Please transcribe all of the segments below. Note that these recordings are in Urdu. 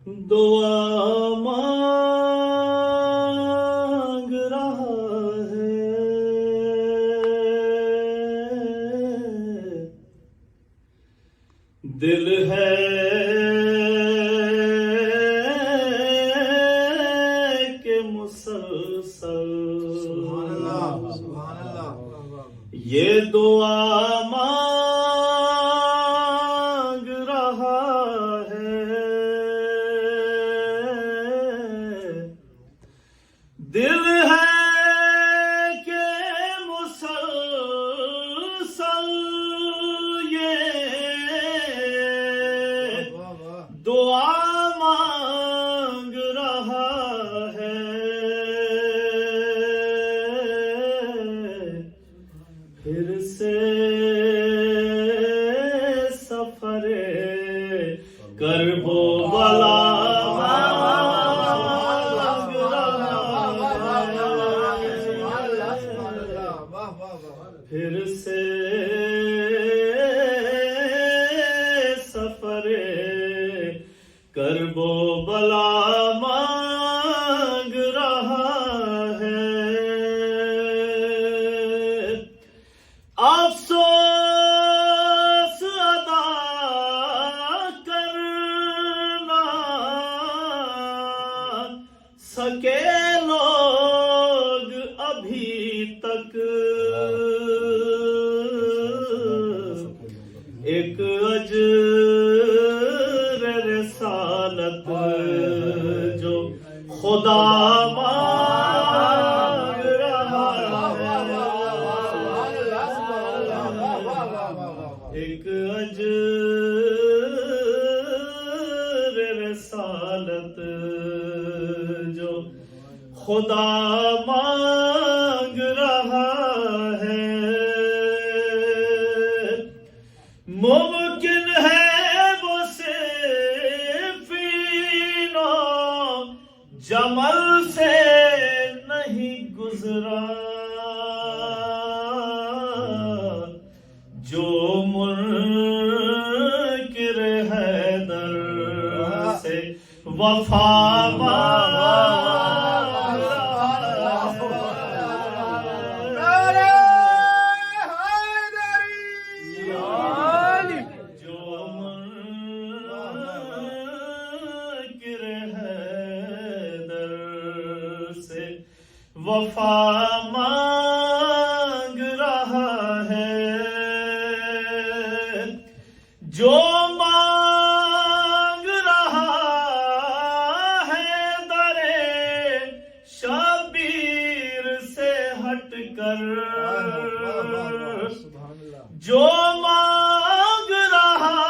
دعا مانگ رہا ہے، دل ہے کہ مسلسل یہ دعا مانگ رہا ہے، دل ہے کہ مسلسل یہ دعا مانگ رہا ہے، پھر سے سفر کرب و بلا مانگ رہا ہے، پھر سے سفر کرب و بلا مانگ رہا ہے، افسوس ادا کرنا سکے لوگ ابھی تک، ایک اجر رسالت جو خدا مانگ رہا ہے، ایک اجر رسالت جو خدا مانگ رہا ہے، ممکن ہے وہ صفین و جمل سے نہیں گزرا، جو منکر حیدر سے وفا مانگ وفا مانگ رہا ہے، جو مانگ رہا ہے در شبیر سے ہٹ کر، جو مانگ رہا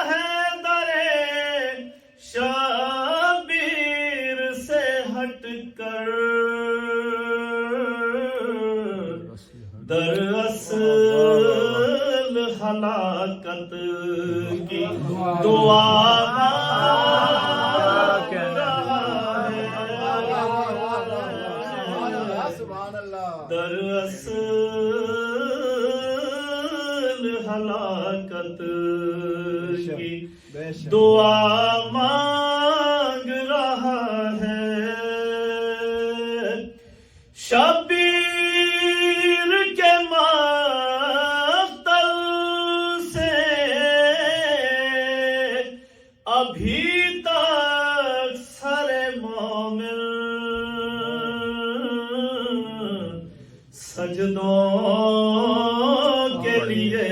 ہے در شبیر سے ہٹ کر، دراصل ہلاکت کی دعا مانگ رہا ہے، دراصل ہلاکت کی دعا مانگ رہا ہے، شبیر کے مقتل سے ابھی تک سر مومن سجدوں کے لیے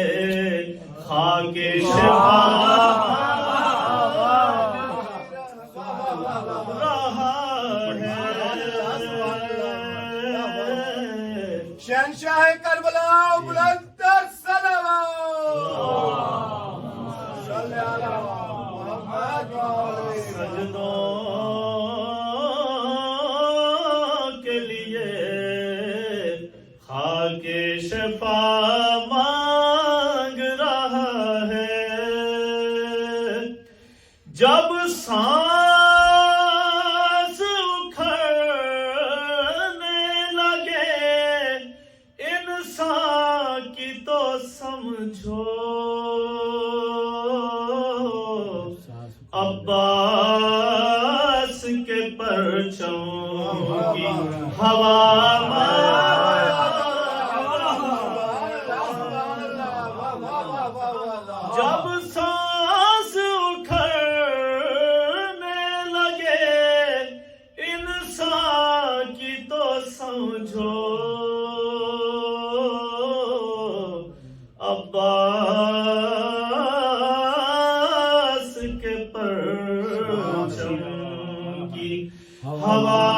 خاک شفا شہنشاہ کربلا بلند الصلوات صلی علی محمد سجدوں کے لیے خاک شفا مانگ رہا ہے، جب سانس اکھڑنے لگے انسان کی تو سمجھو عباس کے پرچم کی ہوا جب سانس اکھڑنے لگے انسان کی تو سمجھو عباس کے پرچم کی ہوا